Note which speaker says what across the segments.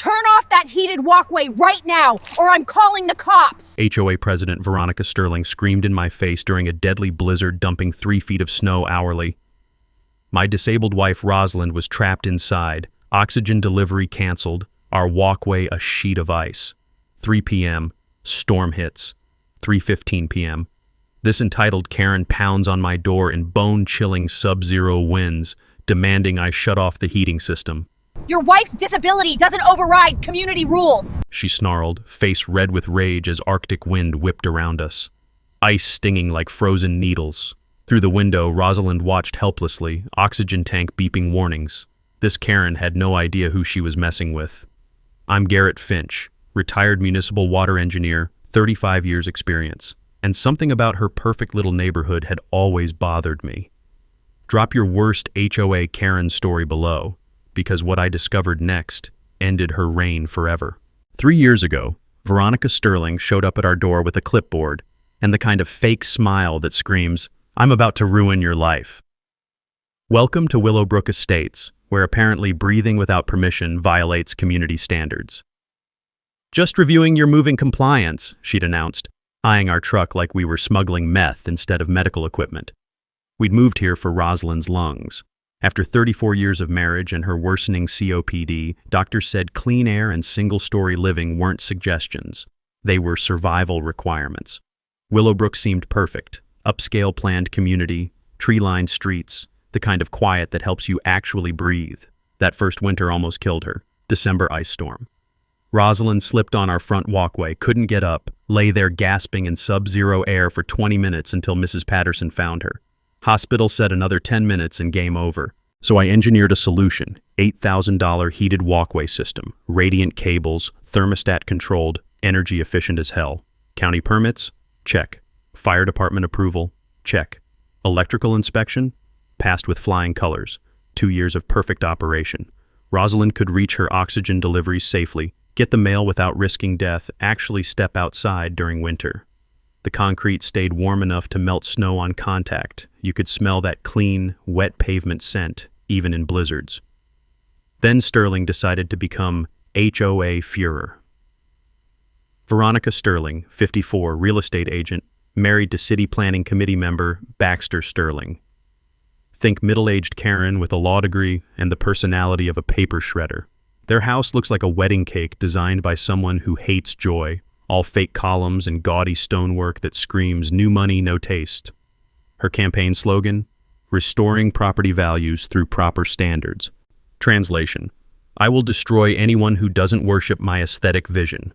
Speaker 1: Turn off that heated walkway right now, or I'm calling the cops!
Speaker 2: HOA President Veronica Sterling screamed in my face during a deadly blizzard dumping 3 feet of snow hourly. My disabled wife Rosalind was trapped inside, oxygen delivery canceled, our walkway a sheet of ice. 3 p.m., storm hits. 3:15 p.m. This entitled Karen pounds on my door in bone-chilling sub-zero winds, demanding I shut off the heating system.
Speaker 1: Your wife's disability doesn't override community rules,
Speaker 2: she snarled, face red with rage as Arctic wind whipped around us. Ice stinging like frozen needles. Through the window, Rosalind watched helplessly, oxygen tank beeping warnings. This Karen had no idea who she was messing with. I'm Garrett Finch, retired municipal water engineer, 35 years experience, and something about her perfect little neighborhood had always bothered me. Drop your worst HOA Karen story below, because what I discovered next ended her reign forever. 3 years ago, Veronica Sterling showed up at our door with a clipboard and the kind of fake smile that screams, "I'm about to ruin your life." Welcome to Willowbrook Estates, where apparently breathing without permission violates community standards. Just reviewing your moving compliance, she'd announced, eyeing our truck like we were smuggling meth instead of medical equipment. We'd moved here for Rosalind's lungs. After 34 years of marriage and her worsening COPD, doctors said clean air and single-story living weren't suggestions. They were survival requirements. Willowbrook seemed perfect. Upscale planned community, tree-lined streets, the kind of quiet that helps you actually breathe. That first winter almost killed her. December ice storm. Rosalind slipped on our front walkway, couldn't get up, lay there gasping in sub-zero air for 20 minutes until Mrs. Patterson found her. Hospital said another 10 minutes and game over. So I engineered a solution, $8,000 heated walkway system, radiant cables, thermostat controlled, energy efficient as hell. County permits? Check. Fire department approval? Check. Electrical inspection? Passed with flying colors. 2 years of perfect operation. Rosalind could reach her oxygen deliveries safely, get the mail without risking death, actually step outside during winter. The concrete stayed warm enough to melt snow on contact. You could smell that clean, wet pavement scent, even in blizzards. Then Sterling decided to become HOA Führer. Veronica Sterling, 54, real estate agent, married to City Planning Committee member Baxter Sterling. Think middle-aged Karen with a law degree and the personality of a paper shredder. Their house looks like a wedding cake designed by someone who hates joy, all fake columns and gaudy stonework that screams new money, no taste. Her campaign slogan? Restoring property values through proper standards. Translation: I will destroy anyone who doesn't worship my aesthetic vision.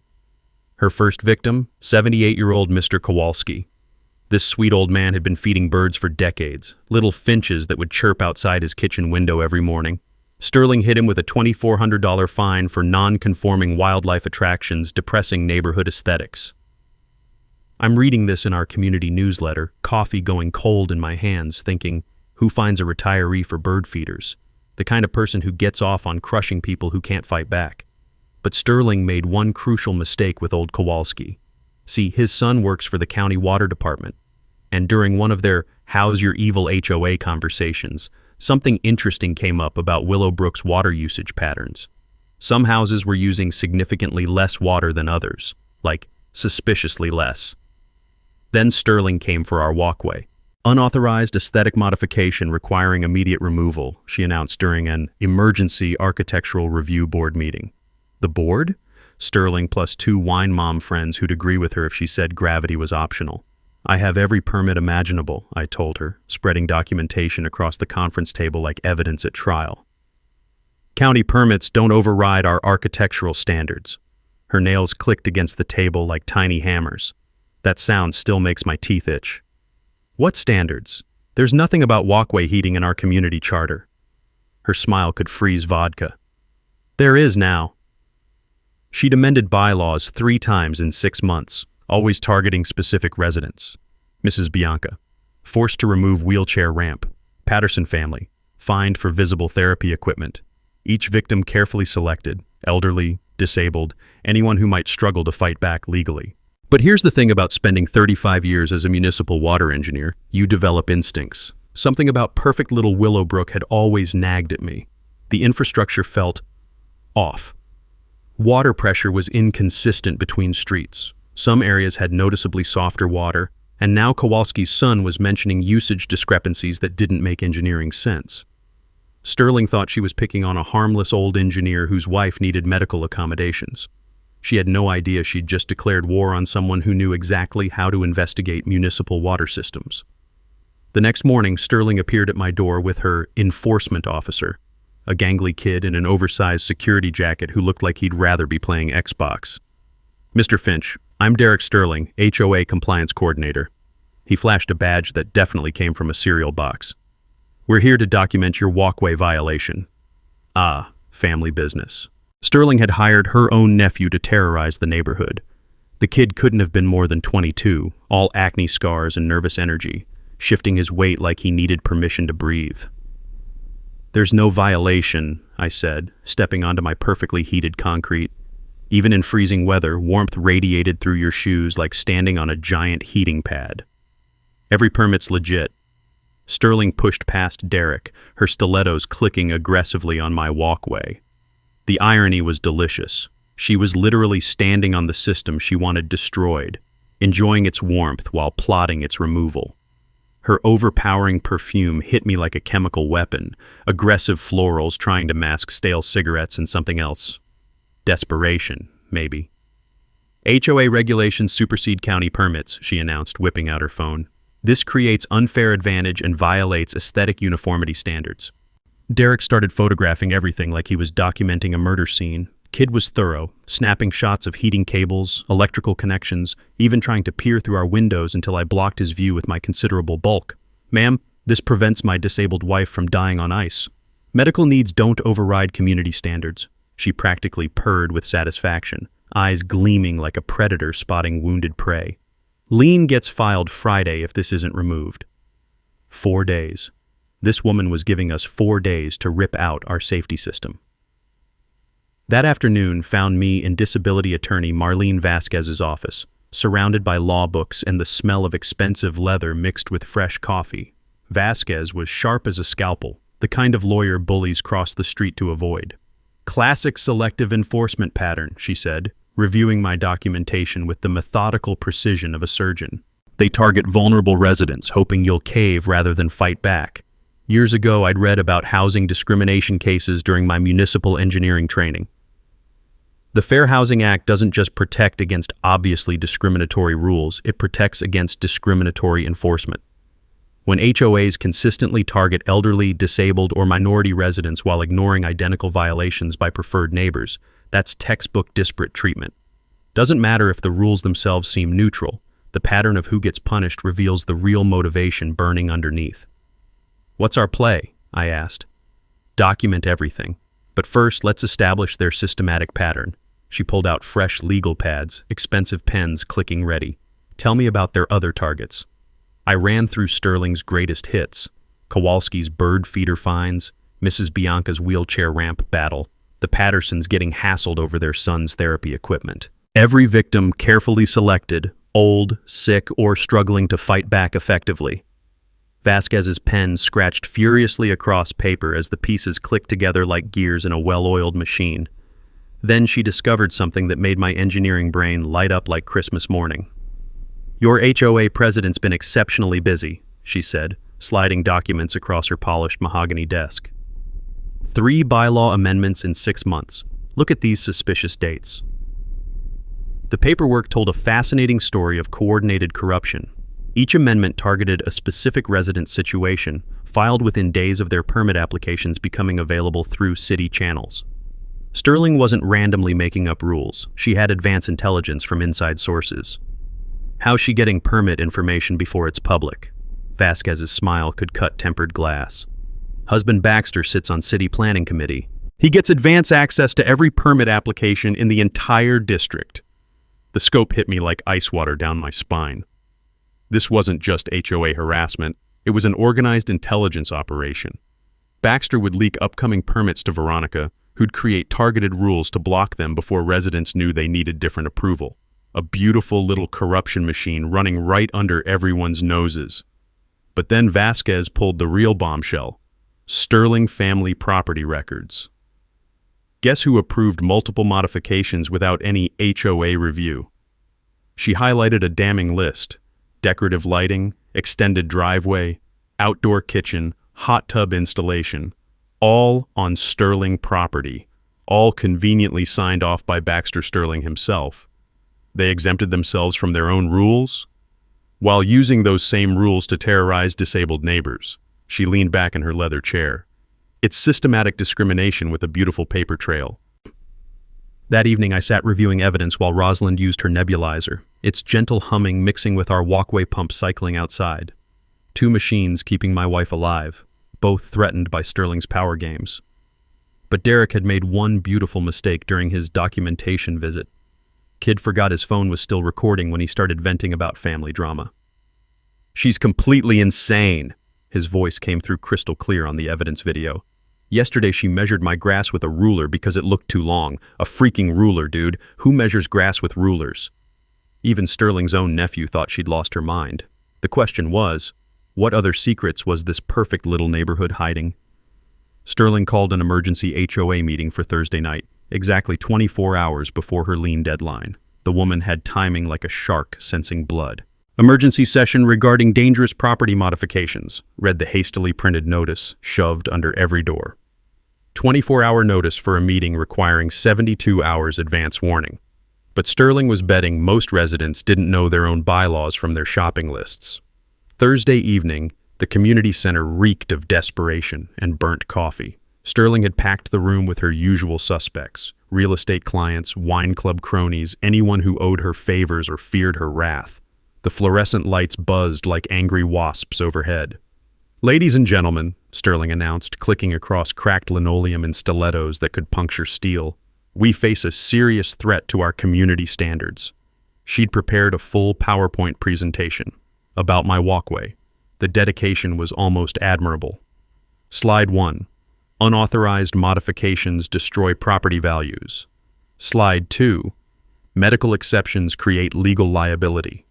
Speaker 2: Her first victim, 78-year-old Mr. Kowalski. This sweet old man had been feeding birds for decades, little finches that would chirp outside his kitchen window every morning. Sterling hit him with a $2,400 fine for non-conforming wildlife attractions depressing neighborhood aesthetics. I'm reading this in our community newsletter, coffee going cold in my hands, thinking, who finds a retiree for bird feeders? The kind of person who gets off on crushing people who can't fight back. But Sterling made one crucial mistake with old Kowalski. See, his son works for the county water department, and during one of their "How's your evil HOA" conversations, something interesting came up about Willowbrook's water usage patterns. Some houses were using significantly less water than others, like suspiciously less. Then Sterling came for our walkway. Unauthorized aesthetic modification requiring immediate removal, she announced during an emergency architectural review board meeting. The board? Sterling plus 2 wine mom friends who'd agree with her if she said gravity was optional. I have every permit imaginable, I told her, spreading documentation across the conference table like evidence at trial. County permits don't override our architectural standards. Her nails clicked against the table like tiny hammers. That sound still makes my teeth itch. What standards? There's nothing about walkway heating in our community charter. Her smile could freeze vodka. There is now. She'd amended bylaws 3 times in 6 months, always targeting specific residents. Mrs. Bianca, forced to remove wheelchair ramp. Patterson family, fined for visible therapy equipment. Each victim carefully selected, elderly, disabled, anyone who might struggle to fight back legally. But here's the thing about spending 35 years as a municipal water engineer, you develop instincts. Something about perfect little Willowbrook had always nagged at me. The infrastructure felt off. Water pressure was inconsistent between streets. Some areas had noticeably softer water, and now Kowalski's son was mentioning usage discrepancies that didn't make engineering sense. Sterling thought she was picking on a harmless old engineer whose wife needed medical accommodations. She had no idea she'd just declared war on someone who knew exactly how to investigate municipal water systems. The next morning, Sterling appeared at my door with her enforcement officer, a gangly kid in an oversized security jacket who looked like he'd rather be playing Xbox. "Mr. Finch, I'm Derek Sterling, HOA compliance coordinator." He flashed a badge that definitely came from a cereal box. "We're here to document your walkway violation." Ah, family business. Sterling had hired her own nephew to terrorize the neighborhood. The kid couldn't have been more than 22, all acne scars and nervous energy, shifting his weight like he needed permission to breathe. "There's no violation," I said, stepping onto my perfectly heated concrete. Even in freezing weather, warmth radiated through your shoes like standing on a giant heating pad. "Every permit's legit." Sterling pushed past Derek, her stilettos clicking aggressively on my walkway. The irony was delicious. She was literally standing on the system she wanted destroyed, enjoying its warmth while plotting its removal. Her overpowering perfume hit me like a chemical weapon, aggressive florals trying to mask stale cigarettes and something else. Desperation, maybe. "HOA regulations supersede county permits," she announced, whipping out her phone. "This creates unfair advantage and violates aesthetic uniformity standards." Derek started photographing everything like he was documenting a murder scene. Kid was thorough, snapping shots of heating cables, electrical connections, even trying to peer through our windows until I blocked his view with my considerable bulk. "Ma'am, this prevents my disabled wife from dying on ice. Medical needs don't override community standards." She practically purred with satisfaction, eyes gleaming like a predator spotting wounded prey. "Lien gets filed Friday if this isn't removed." 4 days. This woman was giving us 4 days to rip out our safety system. That afternoon found me in disability attorney Marlene Vasquez's office, surrounded by law books and the smell of expensive leather mixed with fresh coffee. Vasquez was sharp as a scalpel, the kind of lawyer bullies cross the street to avoid. "Classic selective enforcement pattern," she said, reviewing my documentation with the methodical precision of a surgeon. "They target vulnerable residents, hoping you'll cave rather than fight back. Years ago, I'd read about housing discrimination cases during my municipal engineering training. The Fair Housing Act doesn't just protect against obviously discriminatory rules, it protects against discriminatory enforcement. When HOAs consistently target elderly, disabled, or minority residents while ignoring identical violations by preferred neighbors, that's textbook disparate treatment. Doesn't matter if the rules themselves seem neutral, the pattern of who gets punished reveals the real motivation burning underneath." "What's our play?" I asked. "Document everything. But first, let's establish their systematic pattern." She pulled out fresh legal pads, expensive pens clicking ready. "Tell me about their other targets." I ran through Sterling's greatest hits: Kowalski's bird feeder fines, Mrs. Bianca's wheelchair ramp battle, the Pattersons getting hassled over their son's therapy equipment. Every victim carefully selected, old, sick, or struggling to fight back effectively. Vasquez's pen scratched furiously across paper as the pieces clicked together like gears in a well-oiled machine. Then she discovered something that made my engineering brain light up like Christmas morning. "Your HOA president's been exceptionally busy," she said, sliding documents across her polished mahogany desk. 3 bylaw amendments in 6 months. Look at these suspicious dates. The paperwork told a fascinating story of coordinated corruption. Each amendment targeted a specific resident situation, filed within days of their permit applications becoming available through city channels. Sterling wasn't randomly making up rules. She had advance intelligence from inside sources. "How's she getting permit information before it's public?" Vasquez's smile could cut tempered glass. "Husband Baxter sits on city planning committee. He gets advance access to every permit application in the entire district." The scope hit me like ice water down my spine. This wasn't just HOA harassment, it was an organized intelligence operation. Baxter would leak upcoming permits to Veronica, who'd create targeted rules to block them before residents knew they needed different approval. A beautiful little corruption machine running right under everyone's noses. But then Vasquez pulled the real bombshell: Sterling family property records. Guess who approved multiple modifications without any HOA review? She highlighted a damning list: decorative lighting, extended driveway, outdoor kitchen, hot tub installation, all on Sterling property, all conveniently signed off by Baxter Sterling himself. They exempted themselves from their own rules, while using those same rules to terrorize disabled neighbors. She leaned back in her leather chair. It's systematic discrimination with a beautiful paper trail. That evening, I sat reviewing evidence while Rosalind used her nebulizer, its gentle humming mixing with our walkway pump cycling outside. Two machines keeping my wife alive, both threatened by Sterling's power games. But Derek had made one beautiful mistake during his documentation visit. Kid forgot his phone was still recording when he started venting about family drama. "She's completely insane," his voice came through crystal clear on the evidence video. "Yesterday she measured my grass with a ruler because it looked too long. A freaking ruler, dude. Who measures grass with rulers?" Even Sterling's own nephew thought she'd lost her mind. The question was, what other secrets was this perfect little neighborhood hiding? Sterling called an emergency HOA meeting for Thursday night, exactly 24 hours before her lien deadline. The woman had timing like a shark sensing blood. "Emergency session regarding dangerous property modifications," read the hastily printed notice, shoved under every door. 24-hour notice for a meeting requiring 72 hours advance warning. But Sterling was betting most residents didn't know their own bylaws from their shopping lists. Thursday evening, the community center reeked of desperation and burnt coffee. Sterling had packed the room with her usual suspects: real estate clients, wine club cronies, anyone who owed her favors or feared her wrath. The fluorescent lights buzzed like angry wasps overhead. "Ladies and gentlemen," Sterling announced, clicking across cracked linoleum in stilettos that could puncture steel, "we face a serious threat to our community standards." She'd prepared a full PowerPoint presentation about my walkway. The dedication was almost admirable. Slide 1. Unauthorized modifications destroy property values. Slide 2. Medical exceptions create legal liability.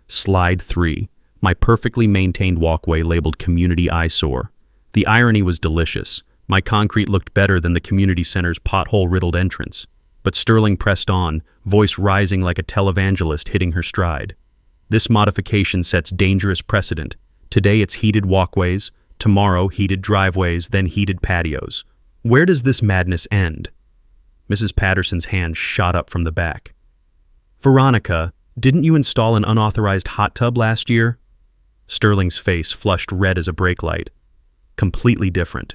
Speaker 2: Slide 3. My perfectly maintained walkway labeled community eyesore. The irony was delicious. My concrete looked better than the community center's pothole-riddled entrance. But Sterling pressed on, voice rising like a televangelist hitting her stride. "This modification sets dangerous precedent. Today it's heated walkways, tomorrow heated driveways, then heated patios. Where does this madness end?" Mrs. Patterson's hand shot up from the back. "Veronica, didn't you install an unauthorized hot tub last year?" Sterling's face flushed red as a brake light. Completely different.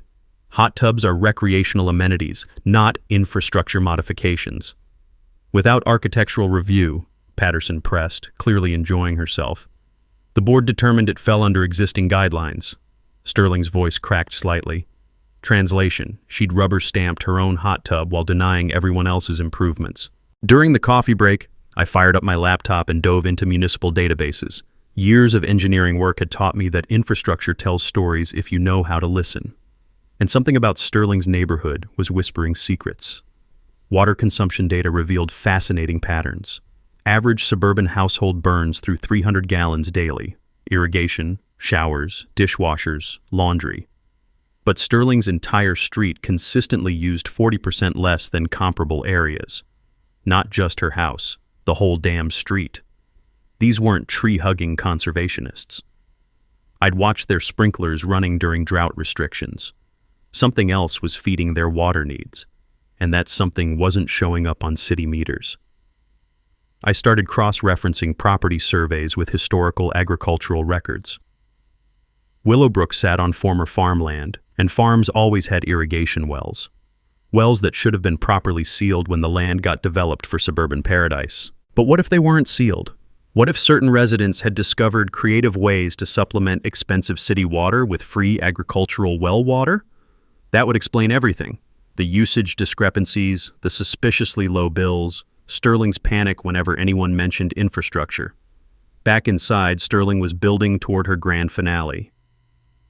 Speaker 2: Hot tubs are recreational amenities, not infrastructure modifications. Without architectural review, Patterson pressed, clearly enjoying herself. The board determined it fell under existing guidelines. Sterling's voice cracked slightly. Translation: she'd rubber-stamped her own hot tub while denying everyone else's improvements. During the coffee break, I fired up my laptop and dove into municipal databases. Years of engineering work had taught me that infrastructure tells stories if you know how to listen. And something about Sterling's neighborhood was whispering secrets. Water consumption data revealed fascinating patterns. Average suburban household burns through 300 gallons daily. Irrigation, showers, dishwashers, laundry. But Sterling's entire street consistently used 40% less than comparable areas. Not just her house, the whole damn street. These weren't tree-hugging conservationists. I'd watched their sprinklers running during drought restrictions. Something else was feeding their water needs, and that something wasn't showing up on city meters. I started cross-referencing property surveys with historical agricultural records. Willowbrook sat on former farmland, and farms always had irrigation wells. Wells that should have been properly sealed when the land got developed for suburban paradise. But what if they weren't sealed? What if certain residents had discovered creative ways to supplement expensive city water with free agricultural well water? That would explain everything. The usage discrepancies, the suspiciously low bills, Sterling's panic whenever anyone mentioned infrastructure. Back inside, Sterling was building toward her grand finale.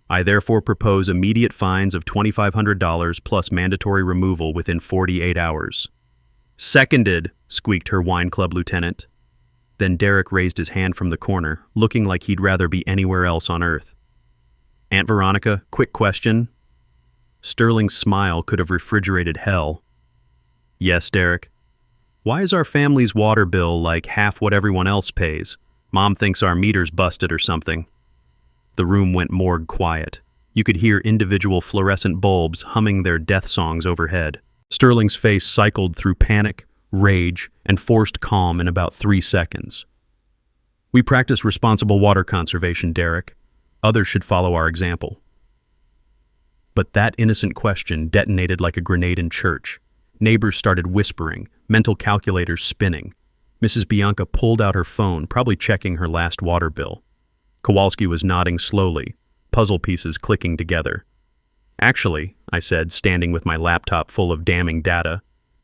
Speaker 2: "I therefore propose immediate fines of $2,500 plus mandatory removal within 48 hours. "Seconded," squeaked her wine club lieutenant. Then Derek raised his hand from the corner, looking like he'd rather be anywhere else on earth. "Aunt Veronica, quick question." Sterling's smile could have refrigerated hell. Yes, Derek. Why is our family's water bill like half what everyone else pays? Mom thinks our meter's busted or something. The room went morgue quiet. You could hear individual fluorescent bulbs humming their death songs overhead. Sterling's face cycled through panic, rage, and forced calm in about 3 seconds. We practice responsible water conservation, Derek. Others should follow our example. But that innocent question detonated like a grenade in church. Neighbors started whispering, mental calculators spinning. Mrs. Bianca pulled out her phone, probably checking her last water bill. Kowalski was nodding slowly, puzzle pieces clicking together. Actually, I said, standing with my laptop full of damning data,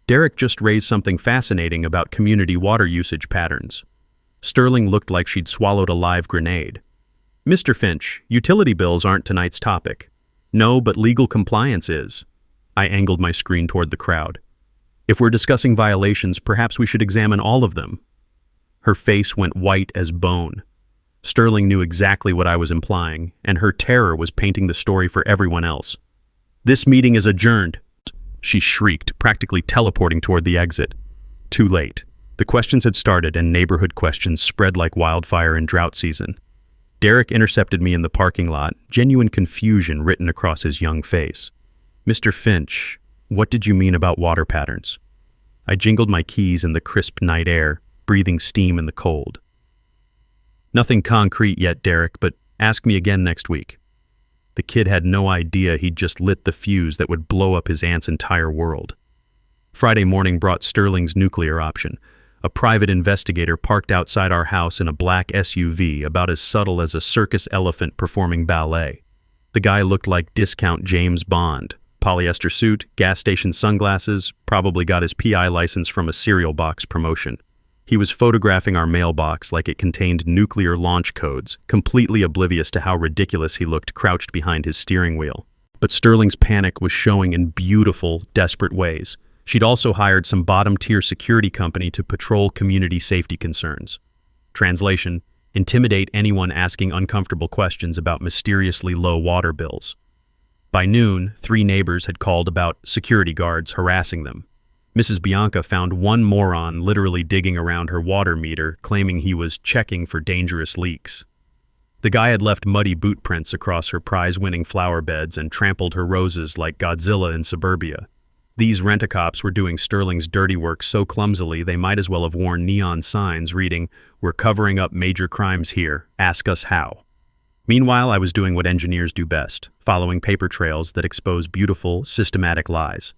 Speaker 2: Derek just raised something fascinating about community water usage patterns. Sterling looked like she'd swallowed a live grenade. Mr. Finch, utility bills aren't tonight's topic. No, but legal compliance is. I angled my screen toward the crowd. If we're discussing violations, perhaps we should examine all of them. Her face went white as bone. Sterling knew exactly what I was implying, and her terror was painting the story for everyone else. This meeting is adjourned, she shrieked, practically teleporting toward the exit. Too late. The questions had started, and neighborhood questions spread like wildfire in drought season. Derek intercepted me in the parking lot, genuine confusion written across his young face. Mr. Finch, what did you mean about water patterns? I jingled my keys in the crisp night air, breathing steam in the cold. Nothing concrete yet, Derek, but ask me again next week. The kid had no idea he'd just lit the fuse that would blow up his aunt's entire world. Friday morning brought Sterling's nuclear option. A private investigator parked outside our house in a black SUV about as subtle as a circus elephant performing ballet. The guy looked like discount James Bond. Polyester suit, gas station sunglasses, probably got his PI license from a cereal box promotion. He was photographing our mailbox like it contained nuclear launch codes, completely oblivious to how ridiculous he looked crouched behind his steering wheel. But Sterling's panic was showing in beautiful, desperate ways. She'd also hired some bottom-tier security company to patrol community safety concerns. Translation: intimidate anyone asking uncomfortable questions about mysteriously low water bills. By noon, 3 neighbors had called about security guards harassing them. Mrs. Bianca found one moron literally digging around her water meter, claiming he was checking for dangerous leaks. The guy had left muddy boot prints across her prize-winning flower beds and trampled her roses like Godzilla in suburbia. These rent-a-cops were doing Sterling's dirty work so clumsily they might as well have worn neon signs reading, "We're covering up major crimes here, ask us how." Meanwhile, I was doing what engineers do best, following paper trails that expose beautiful, systematic lies.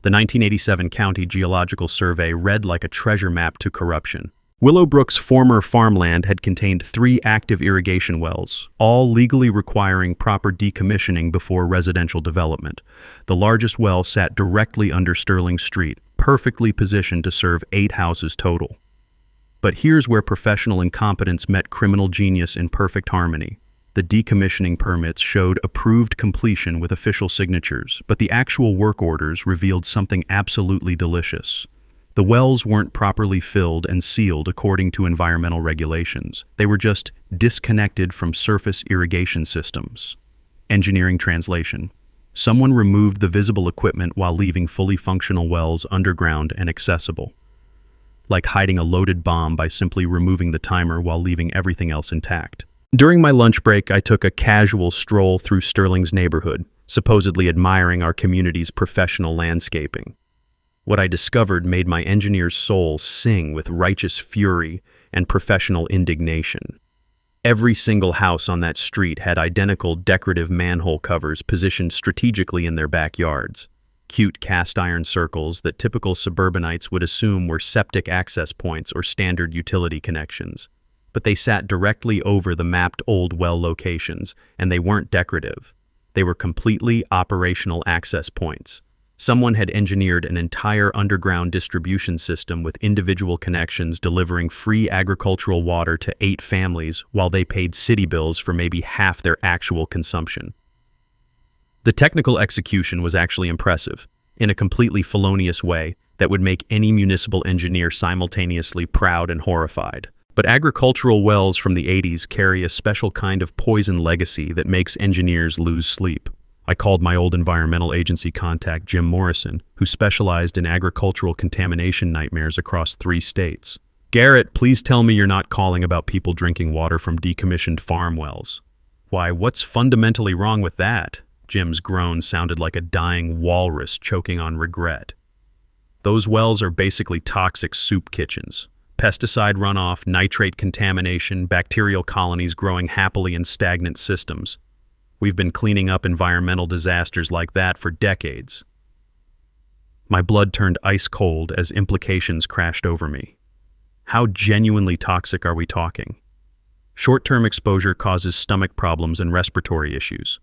Speaker 2: The 1987 County Geological Survey read like a treasure map to corruption. Willowbrook's former farmland had contained 3 active irrigation wells, all legally requiring proper decommissioning before residential development. The largest well sat directly under Sterling Street, perfectly positioned to serve 8 houses total. But here's where professional incompetence met criminal genius in perfect harmony. The decommissioning permits showed approved completion with official signatures, but the actual work orders revealed something absolutely delicious. The wells weren't properly filled and sealed according to environmental regulations. They were just disconnected from surface irrigation systems. Engineering translation: someone removed the visible equipment while leaving fully functional wells underground and accessible. Like hiding a loaded bomb by simply removing the timer while leaving everything else intact. During my lunch break, I took a casual stroll through Sterling's neighborhood, supposedly admiring our community's professional landscaping. What I discovered made my engineer's soul sing with righteous fury and professional indignation. Every single house on that street had identical decorative manhole covers positioned strategically in their backyards. Cute cast iron circles that typical suburbanites would assume were septic access points or standard utility connections. But they sat directly over the mapped old well locations, and they weren't decorative. They were completely operational access points. Someone had engineered an entire underground distribution system with individual connections delivering free agricultural water to 8 families while they paid city bills for maybe half their actual consumption. The technical execution was actually impressive, in a completely felonious way that would make any municipal engineer simultaneously proud and horrified. But agricultural wells from the 80s carry a special kind of poison legacy that makes engineers lose sleep. I called my old environmental agency contact, Jim Morrison, who specialized in agricultural contamination nightmares across 3 states. "Garrett, please tell me you're not calling about people drinking water from decommissioned farm wells." "Why, what's fundamentally wrong with that?" Jim's groan sounded like a dying walrus choking on regret. "Those wells are basically toxic soup kitchens. Pesticide runoff, nitrate contamination, bacterial colonies growing happily in stagnant systems. We've been cleaning up environmental disasters like that for decades." My blood turned ice cold as implications crashed over me. How genuinely toxic are we talking? Short-term exposure causes stomach problems and respiratory issues.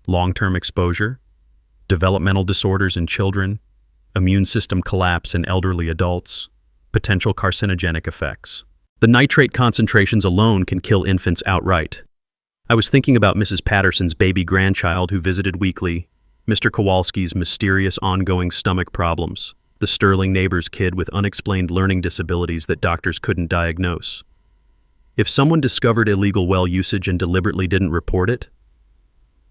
Speaker 2: Long-term exposure? Developmental disorders in children, immune system collapse in elderly adults, potential carcinogenic effects. The nitrate concentrations alone can kill infants outright. I was thinking about Mrs. Patterson's baby grandchild who visited weekly, Mr. Kowalski's mysterious ongoing stomach problems, the Sterling neighbor's kid with unexplained learning disabilities that doctors couldn't diagnose. If someone discovered illegal well usage and deliberately didn't report it?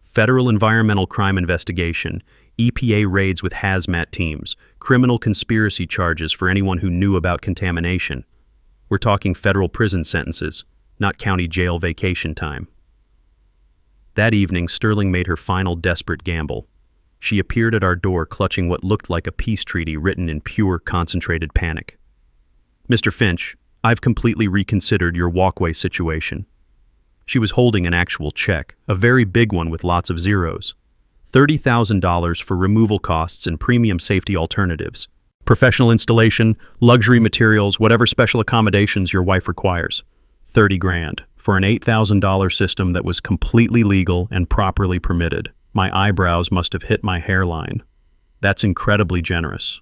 Speaker 2: Federal environmental crime investigation, EPA raids with hazmat teams, criminal conspiracy charges for anyone who knew about contamination. We're talking federal prison sentences, not county jail vacation time. That evening, Sterling made her final desperate gamble. She appeared at our door clutching what looked like a peace treaty written in pure, concentrated panic. "Mr. Finch, I've completely reconsidered your Walkway situation." She was holding an actual check, a very big one with lots of zeros. $30,000 for removal costs and premium safety alternatives. Professional installation, luxury materials, whatever special accommodations your wife requires. 30 grand for an $8,000 system that was completely legal and properly permitted. My eyebrows must have hit my hairline. That's incredibly generous.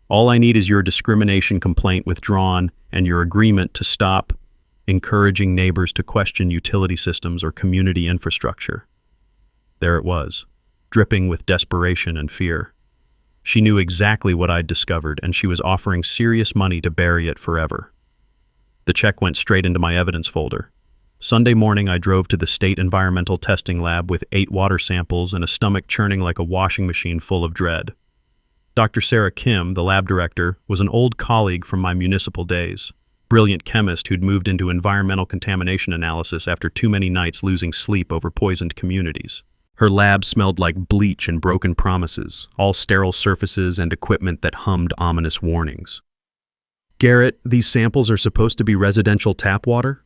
Speaker 2: All I need is your discrimination complaint withdrawn and your agreement to stop encouraging neighbors to question utility systems or community infrastructure. There it was, dripping with desperation and fear. She knew exactly what I'd discovered, and she was offering serious money to bury it forever. The check went straight into my evidence folder. Sunday morning, I drove to the state environmental testing lab with 8 water samples and a stomach churning like a washing machine full of dread. Dr. Sarah Kim, the lab director, was an old colleague from my municipal days. Brilliant chemist who'd moved into environmental contamination analysis after too many nights losing sleep over poisoned communities. Her lab smelled like bleach and broken promises, all sterile surfaces and equipment that hummed ominous warnings. "Garrett, these samples are supposed to be residential tap water?"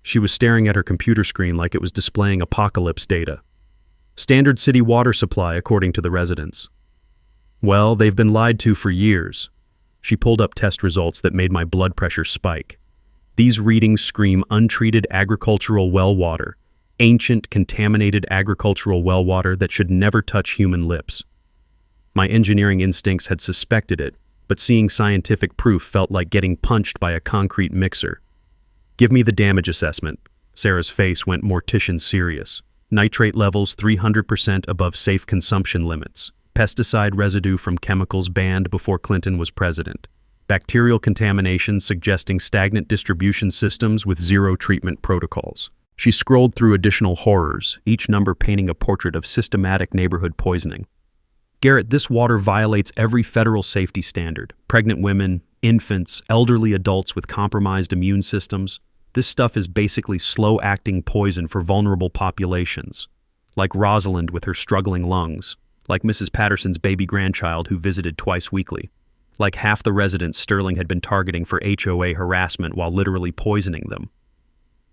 Speaker 2: She was staring at her computer screen like it was displaying apocalypse data. "Standard city water supply, according to the residents." "Well, they've been lied to for years." She pulled up test results that made my blood pressure spike. These readings scream untreated agricultural well water, ancient contaminated agricultural well water that should never touch human lips. My engineering instincts had suspected it, but seeing scientific proof felt like getting punched by a concrete mixer. "Give me the damage assessment." Sarah's face went mortician serious. "Nitrate levels 300% above safe consumption limits. Pesticide residue from chemicals banned before Clinton was president. Bacterial contamination suggesting stagnant distribution systems with zero treatment protocols." She scrolled through additional horrors, each number painting a portrait of systematic neighborhood poisoning. "Garrett, this water violates every federal safety standard. Pregnant women, infants, elderly adults with compromised immune systems. This stuff is basically slow-acting poison for vulnerable populations. Like Rosalind with her struggling lungs. Like Mrs. Patterson's baby grandchild who visited twice weekly. Like half the residents Sterling had been targeting for HOA harassment while literally poisoning them.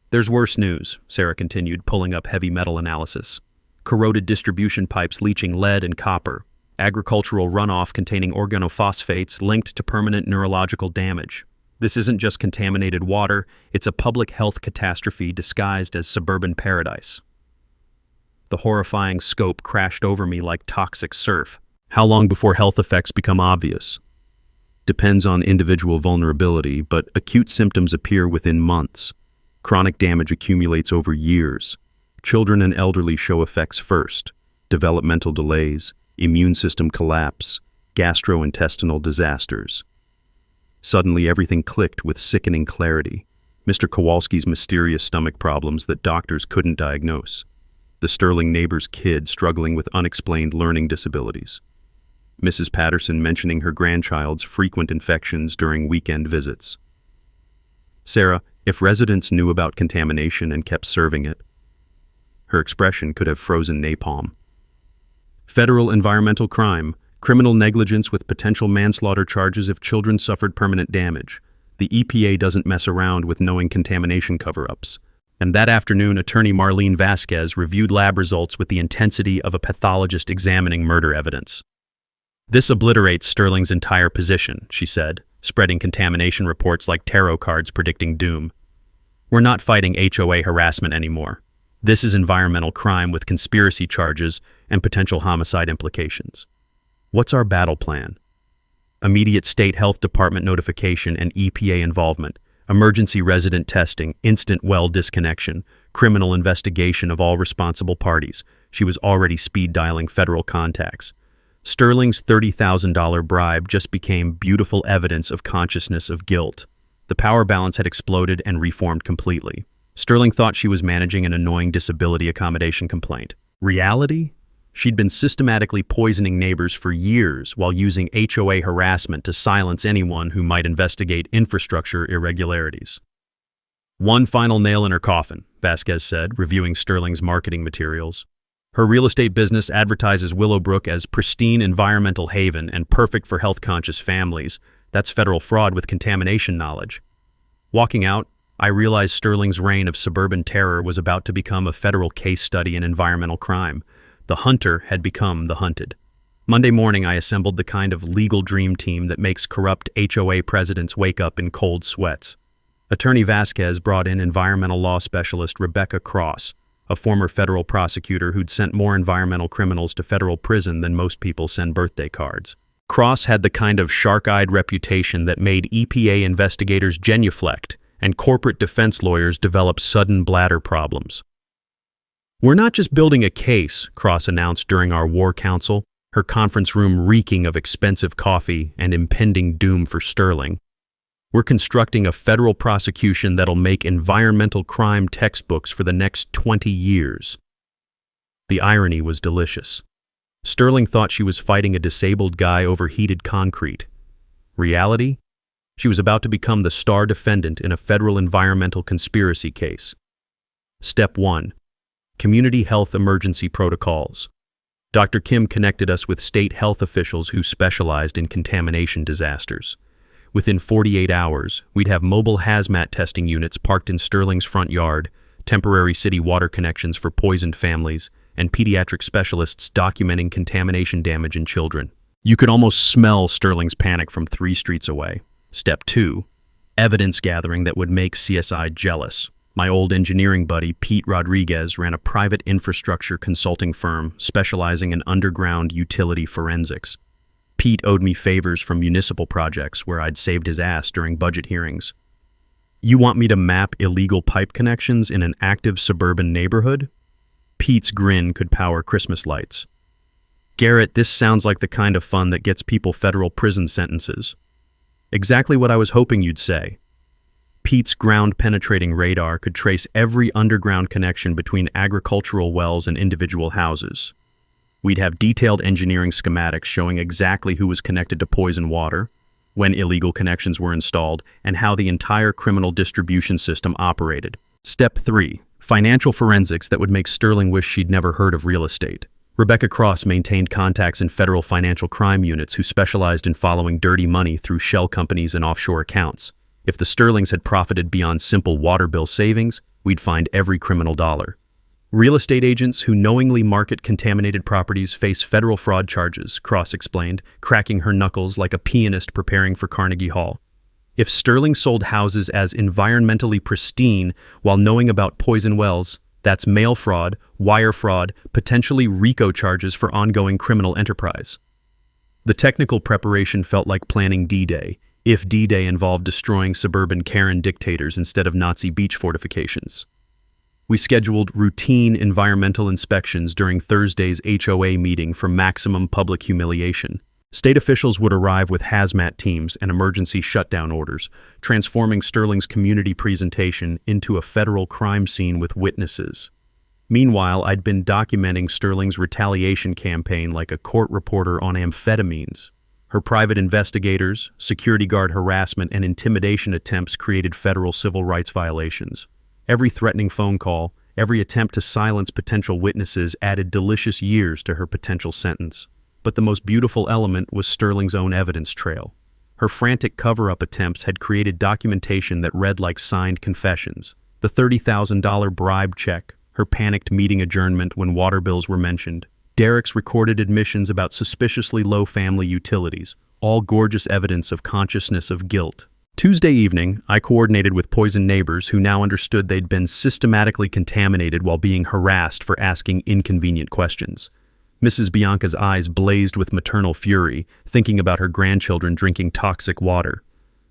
Speaker 2: There's worse news, Sarah continued, pulling up heavy metal analysis. Corroded distribution pipes leaching lead and copper. Agricultural runoff containing organophosphates linked to permanent neurological damage. This isn't just contaminated water, it's a public health catastrophe disguised as suburban paradise. The horrifying scope crashed over me like toxic surf. How long before health effects become obvious? Depends on individual vulnerability, but acute symptoms appear within months. Chronic damage accumulates over years. Children and elderly show effects first. Developmental delays, immune system collapse, gastrointestinal disasters. Suddenly everything clicked with sickening clarity. Mr. Kowalski's mysterious stomach problems that doctors couldn't diagnose. the Sterling neighbor's kid struggling with unexplained learning disabilities. Mrs. Patterson mentioning her grandchild's frequent infections during weekend visits. Sarah, if residents knew about contamination and kept serving it, her expression could have frozen napalm. Federal environmental crime, criminal negligence with potential manslaughter charges if children suffered permanent damage. The EPA doesn't mess around with knowing contamination cover-ups. And that afternoon, attorney Marlene Vasquez reviewed lab results with the intensity of a pathologist examining murder evidence. This obliterates Sterling's entire position, she said, spreading contamination reports like tarot cards predicting doom. We're not fighting HOA harassment anymore. This is environmental crime with conspiracy charges and potential homicide implications. What's our battle plan? Immediate state health department notification and EPA involvement, emergency resident testing, instant well disconnection, criminal investigation of all responsible parties. She was already speed dialing federal contacts. Sterling's $30,000 bribe just became beautiful evidence of consciousness of guilt. The power balance had exploded and reformed completely. Sterling thought she was managing an annoying disability accommodation complaint. Reality? She'd been systematically poisoning neighbors for years while using HOA harassment to silence anyone who might investigate infrastructure irregularities. One final nail in her coffin, Vasquez said, reviewing Sterling's marketing materials. Her real estate business advertises Willowbrook as pristine environmental haven and perfect for health-conscious families. That's federal fraud with contamination knowledge. Walking out, I realized Sterling's reign of suburban terror was about to become a federal case study in environmental crime. The hunter had become the hunted. Monday morning, I assembled the kind of legal dream team that makes corrupt HOA presidents wake up in cold sweats. Attorney Vasquez brought in environmental law specialist Rebecca Cross, a former federal prosecutor who'd sent more environmental criminals to federal prison than most people send birthday cards. Cross had the kind of shark-eyed reputation that made EPA investigators genuflect and corporate defense lawyers develop sudden bladder problems. We're not just building a case, Cross announced during our war council, her conference room reeking of expensive coffee and impending doom for Sterling. We're constructing a federal prosecution that'll make environmental crime textbooks for the next 20 years. The irony was delicious. Sterling thought she was fighting a disabled guy over heated concrete. Reality? She was about to become the star defendant in a federal environmental conspiracy case. Step 1. Community health emergency protocols. Dr. Kim connected us with state health officials who specialized in contamination disasters. Within 48 hours, we'd have mobile hazmat testing units parked in Sterling's front yard, temporary city water connections for poisoned families, and pediatric specialists documenting contamination damage in children. You could almost smell Sterling's panic from 3 streets away. Step 2. Evidence gathering that would make CSI jealous. My old engineering buddy, Pete Rodriguez, ran a private infrastructure consulting firm specializing in underground utility forensics. Pete owed me favors from municipal projects where I'd saved his ass during budget hearings. You want me to map illegal pipe connections in an active suburban neighborhood? Pete's grin could power Christmas lights. Garrett, this sounds like the kind of fun that gets people federal prison sentences. Exactly what I was hoping you'd say. Pete's ground-penetrating radar could trace every underground connection between agricultural wells and individual houses. We'd have detailed engineering schematics showing exactly who was connected to poison water, when illegal connections were installed, and how the entire criminal distribution system operated. Step 3. Financial forensics that would make Sterling wish she'd never heard of real estate. Rebecca Cross maintained contacts in federal financial crime units who specialized in following dirty money through shell companies and offshore accounts. If the Sterlings had profited beyond simple water bill savings, we'd find every criminal dollar. Real estate agents who knowingly market contaminated properties face federal fraud charges, Cross explained, cracking her knuckles like a pianist preparing for Carnegie Hall. If Sterling sold houses as environmentally pristine while knowing about poison wells, that's mail fraud, wire fraud, potentially RICO charges for ongoing criminal enterprise. The technical preparation felt like planning D-Day, if D-Day involved destroying suburban Karen dictators instead of Nazi beach fortifications. We scheduled routine environmental inspections during Thursday's HOA meeting for maximum public humiliation. State officials would arrive with hazmat teams and emergency shutdown orders, transforming Sterling's community presentation into a federal crime scene with witnesses. Meanwhile, I'd been documenting Sterling's retaliation campaign like a court reporter on amphetamines. Her private investigators, security guard harassment, and intimidation attempts created federal civil rights violations. Every threatening phone call, every attempt to silence potential witnesses added delicious years to her potential sentence. But the most beautiful element was Sterling's own evidence trail. Her frantic cover-up attempts had created documentation that read like signed confessions. The $30,000 bribe check, her panicked meeting adjournment when water bills were mentioned, Derek's recorded admissions about suspiciously low family utilities, all gorgeous evidence of consciousness of guilt. Tuesday evening, I coordinated with poisoned neighbors who now understood they'd been systematically contaminated while being harassed for asking inconvenient questions. Mrs. Bianca's eyes blazed with maternal fury, thinking about her grandchildren drinking toxic water.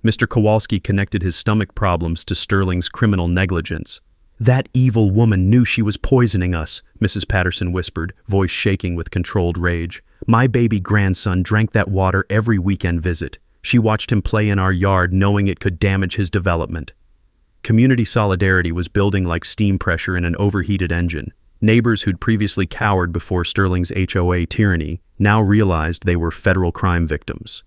Speaker 2: Mr. Kowalski connected his stomach problems to Sterling's criminal negligence. "That evil woman knew she was poisoning us," Mrs. Patterson whispered, voice shaking with controlled rage. "My baby grandson drank that water every weekend visit. She watched him play in our yard knowing it could damage his development." Community solidarity was building like steam pressure in an overheated engine. Neighbors who'd previously cowered before Sterling's HOA tyranny now realized they were federal crime victims.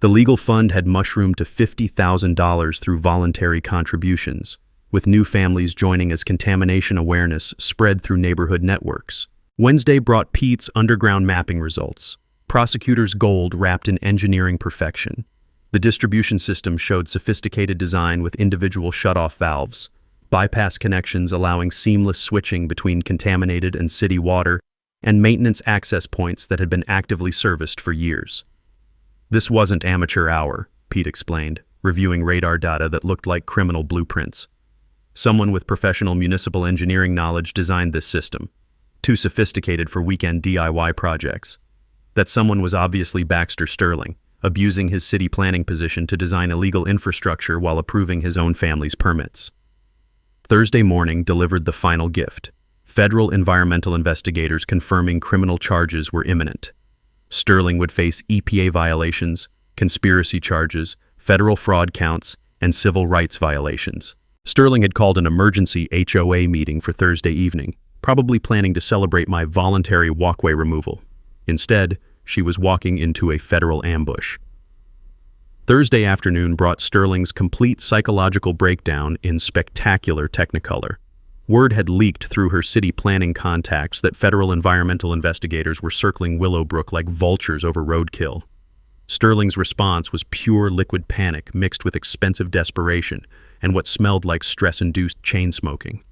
Speaker 2: The legal fund had mushroomed to $50,000 through voluntary contributions, with new families joining as contamination awareness spread through neighborhood networks. Wednesday brought Pete's underground mapping results. Prosecutors' gold wrapped in engineering perfection. The distribution system showed sophisticated design with individual shutoff valves, bypass connections allowing seamless switching between contaminated and city water, and maintenance access points that had been actively serviced for years. "This wasn't amateur hour," Pete explained, reviewing radar data that looked like criminal blueprints. "Someone with professional municipal engineering knowledge designed this system, too sophisticated for weekend DIY projects. That someone was obviously Baxter Sterling, abusing his city planning position to design illegal infrastructure while approving his own family's permits." Thursday morning delivered the final gift. Federal environmental investigators confirming criminal charges were imminent. Sterling would face EPA violations, conspiracy charges, federal fraud counts, and civil rights violations. Sterling had called an emergency HOA meeting for Thursday evening, probably planning to celebrate my voluntary walkway removal. Instead, she was walking into a federal ambush. Thursday afternoon brought Sterling's complete psychological breakdown in spectacular technicolor. Word had leaked through her city planning contacts that federal environmental investigators were circling Willowbrook like vultures over roadkill. Sterling's response was pure liquid panic mixed with expensive desperation and what smelled like stress-induced chain smoking.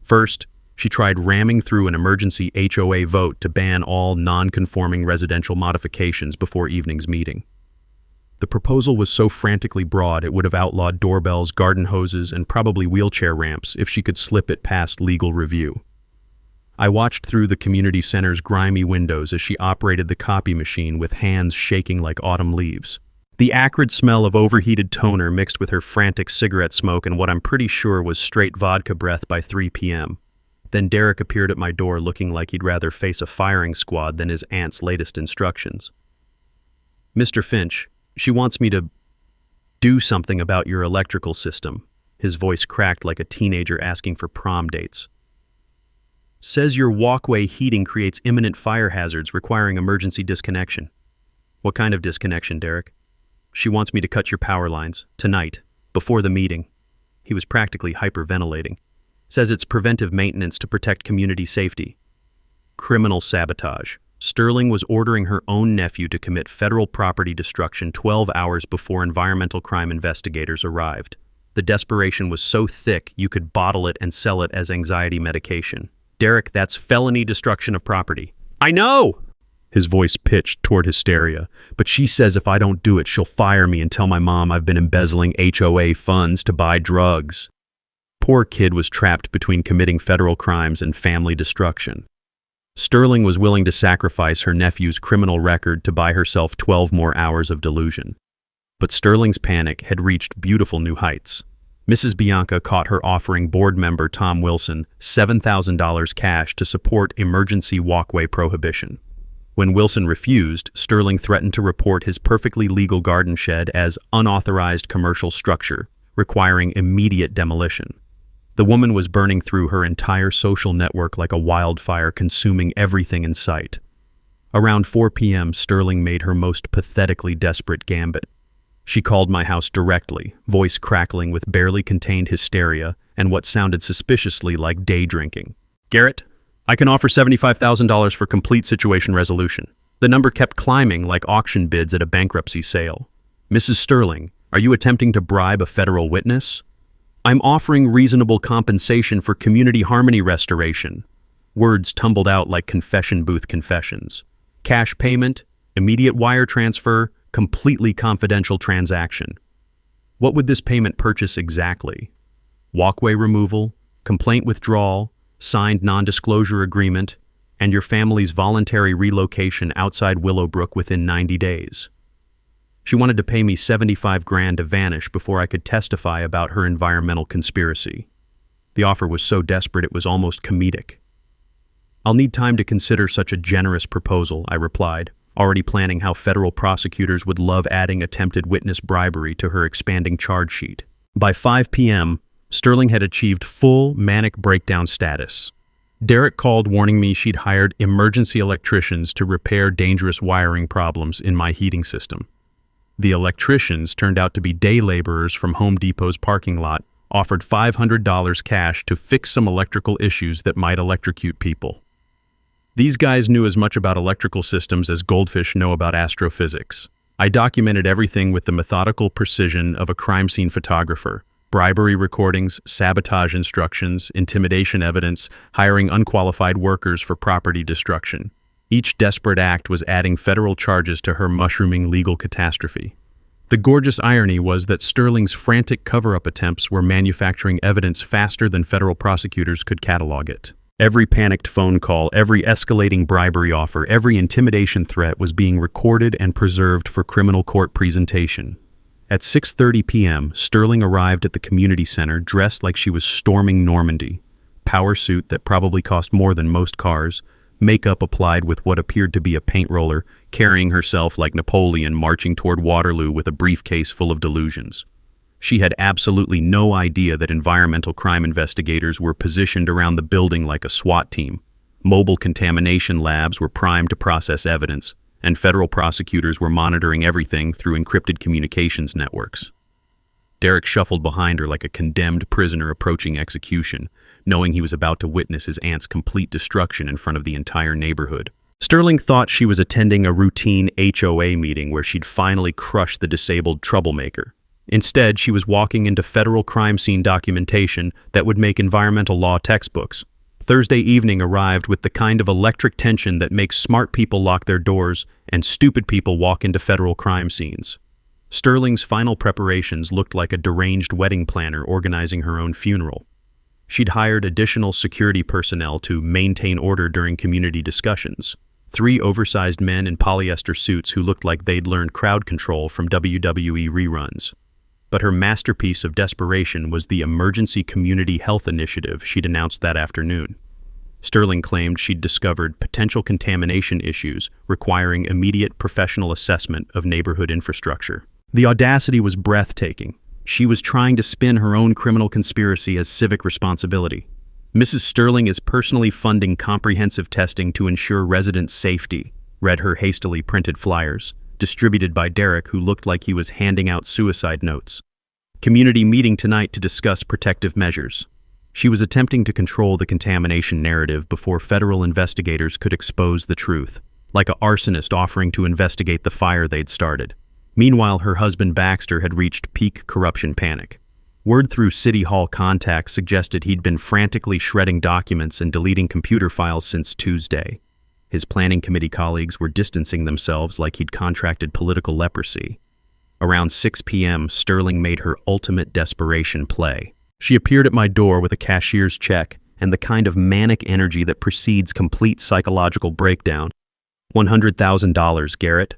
Speaker 2: First, she tried ramming through an emergency HOA vote to ban all non-conforming residential modifications before evening's meeting. The proposal was so frantically broad it would have outlawed doorbells, garden hoses, and probably wheelchair ramps if she could slip it past legal review. I watched through the community center's grimy windows as she operated the copy machine with hands shaking like autumn leaves. The acrid smell of overheated toner mixed with her frantic cigarette smoke and what I'm pretty sure was straight vodka breath by 3 p.m. Then Derek appeared at my door looking like he'd rather face a firing squad than his aunt's latest instructions. "Mr. Finch, she wants me to do something about your electrical system." His voice cracked like a teenager asking for prom dates. "Says your walkway heating creates imminent fire hazards requiring emergency disconnection." "What kind of disconnection, Derek?" "She wants me to cut your power lines, tonight, before the meeting." He was practically hyperventilating. "Says it's preventive maintenance to protect community safety." Criminal sabotage. Sterling was ordering her own nephew to commit federal property destruction 12 hours before environmental crime investigators arrived. The desperation was so thick you could bottle it and sell it as anxiety medication. "Derek, that's felony destruction of property." "I know!" His voice pitched toward hysteria. "But she says if I don't do it, she'll fire me and tell my mom I've been embezzling HOA funds to buy drugs." Poor kid was trapped between committing federal crimes and family destruction. Sterling was willing to sacrifice her nephew's criminal record to buy herself 12 more hours of delusion. But Sterling's panic had reached beautiful new heights. Mrs. Bianca caught her offering board member Tom Wilson $7,000 cash to support emergency walkway prohibition. When Wilson refused, Sterling threatened to report his perfectly legal garden shed as unauthorized commercial structure, requiring immediate demolition. The woman was burning through her entire social network like a wildfire, consuming everything in sight. Around 4 p.m., Sterling made her most pathetically desperate gambit. She called my house directly, voice crackling with barely contained hysteria and what sounded suspiciously like day drinking. "Garrett, I can offer $75,000 for complete situation resolution." The number kept climbing like auction bids at a bankruptcy sale. "Mrs. Sterling, are you attempting to bribe a federal witness?" "I'm offering reasonable compensation for community harmony restoration." Words tumbled out like confession booth confessions. "Cash payment, immediate wire transfer, completely confidential transaction." What would this payment purchase exactly? Walkway removal, complaint withdrawal, signed non-disclosure agreement, and your family's voluntary relocation outside Willowbrook within 90 days. She wanted to pay me $75,000 to vanish before I could testify about her environmental conspiracy. The offer was so desperate it was almost comedic. "I'll need time to consider such a generous proposal," I replied, already planning how federal prosecutors would love adding attempted witness bribery to her expanding charge sheet. By 5 p.m., Sterling had achieved full manic breakdown status. Derek called warning me she'd hired emergency electricians to repair dangerous wiring problems in my heating system. The electricians turned out to be day laborers from Home Depot's parking lot, offered $500 cash to fix some electrical issues that might electrocute people. These guys knew as much about electrical systems as goldfish know about astrophysics. I documented everything with the methodical precision of a crime scene photographer. Bribery recordings, sabotage instructions, intimidation evidence, hiring unqualified workers for property destruction. Each desperate act was adding federal charges to her mushrooming legal catastrophe. The gorgeous irony was that Sterling's frantic cover-up attempts were manufacturing evidence faster than federal prosecutors could catalog it. Every panicked phone call, every escalating bribery offer, every intimidation threat was being recorded and preserved for criminal court presentation. At 6:30 p.m., Sterling arrived at the community center dressed like she was storming Normandy. Power suit that probably cost more than most cars, makeup applied with what appeared to be a paint roller, carrying herself like Napoleon marching toward Waterloo with a briefcase full of delusions. She had absolutely no idea that environmental crime investigators were positioned around the building like a SWAT team. Mobile contamination labs were primed to process evidence, and federal prosecutors were monitoring everything through encrypted communications networks. Derek shuffled behind her like a condemned prisoner approaching execution, knowing he was about to witness his aunt's complete destruction in front of the entire neighborhood. Sterling thought she was attending a routine HOA meeting where she'd finally crush the disabled troublemaker. Instead, she was walking into federal crime scene documentation that would make environmental law textbooks. Thursday evening arrived with the kind of electric tension that makes smart people lock their doors and stupid people walk into federal crime scenes. Sterling's final preparations looked like a deranged wedding planner organizing her own funeral. She'd hired additional security personnel to maintain order during community discussions. 3 oversized men in polyester suits who looked like they'd learned crowd control from WWE reruns. But her masterpiece of desperation was the Emergency Community Health Initiative she'd announced that afternoon. Sterling claimed she'd discovered potential contamination issues requiring immediate professional assessment of neighborhood infrastructure. The audacity was breathtaking. She was trying to spin her own criminal conspiracy as civic responsibility. "Mrs. Sterling is personally funding comprehensive testing to ensure resident safety," read her hastily printed flyers, distributed by Derek, who looked like he was handing out suicide notes. "Community meeting tonight to discuss protective measures." She was attempting to control the contamination narrative before federal investigators could expose the truth, like an arsonist offering to investigate the fire they'd started. Meanwhile, her husband Baxter had reached peak corruption panic. Word through City Hall contacts suggested he'd been frantically shredding documents and deleting computer files since Tuesday. His planning committee colleagues were distancing themselves like he'd contracted political leprosy. Around 6 p.m., Sterling made her ultimate desperation play. She appeared at my door with a cashier's check and the kind of manic energy that precedes complete psychological breakdown. $100,000, Garrett.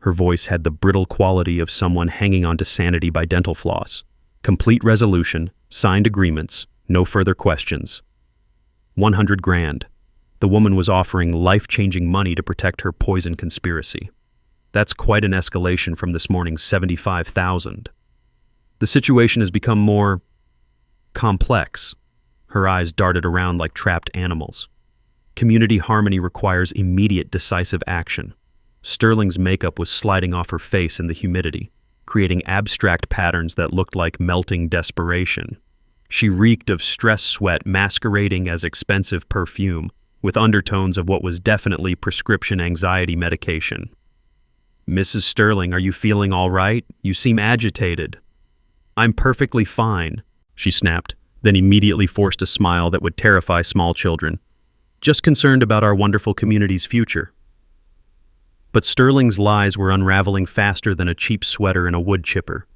Speaker 2: Her voice had the brittle quality of someone hanging on to sanity by dental floss. Complete resolution, signed agreements, no further questions. $100,000. The woman was offering life-changing money to protect her poison conspiracy. That's quite an escalation from this morning's $75,000. The situation has become more complex. Her eyes darted around like trapped animals. Community harmony requires immediate, decisive action. Sterling's makeup was sliding off her face in the humidity, creating abstract patterns that looked like melting desperation. She reeked of stress sweat masquerading as expensive perfume, with undertones of what was definitely prescription anxiety medication. "Mrs. Sterling, are you feeling all right? You seem agitated." "I'm perfectly fine," she snapped, then immediately forced a smile that would terrify small children. "Just concerned about our wonderful community's future." But Sterling's lies were unraveling faster than a cheap sweater in a wood chipper.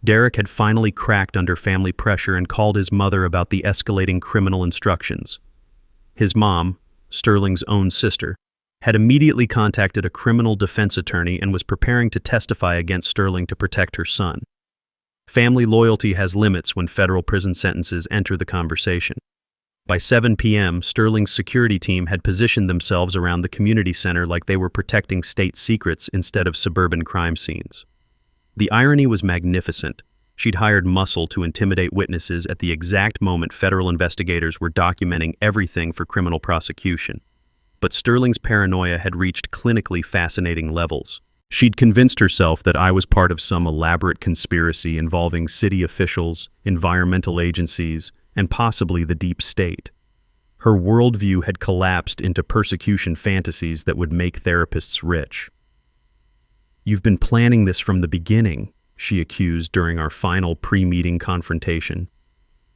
Speaker 2: Derek had finally cracked under family pressure and called his mother about the escalating criminal instructions. His mom, Sterling's own sister, had immediately contacted a criminal defense attorney and was preparing to testify against Sterling to protect her son. Family loyalty has limits when federal prison sentences enter the conversation. By 7 p.m., Sterling's security team had positioned themselves around the community center like they were protecting state secrets instead of suburban crime scenes. The irony was magnificent. She'd hired muscle to intimidate witnesses at the exact moment federal investigators were documenting everything for criminal prosecution. But Sterling's paranoia had reached clinically fascinating levels. She'd convinced herself that I was part of some elaborate conspiracy involving city officials, environmental agencies, and possibly the deep state. Her worldview had collapsed into persecution fantasies that would make therapists rich. "You've been planning this from the beginning," she accused during our final pre-meeting confrontation.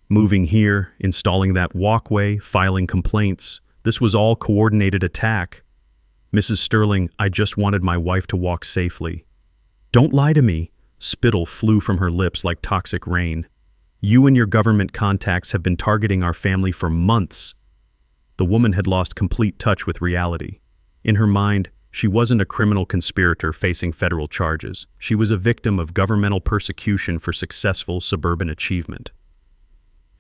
Speaker 2: "Moving here, installing that walkway, filing complaints, this was all coordinated attack. Mrs. Sterling, I just wanted my wife to walk safely." "Don't lie to me." Spittle flew from her lips like toxic rain. "You and your government contacts have been targeting our family for months." The woman had lost complete touch with reality. In her mind, she wasn't a criminal conspirator facing federal charges. She was a victim of governmental persecution for successful suburban achievement.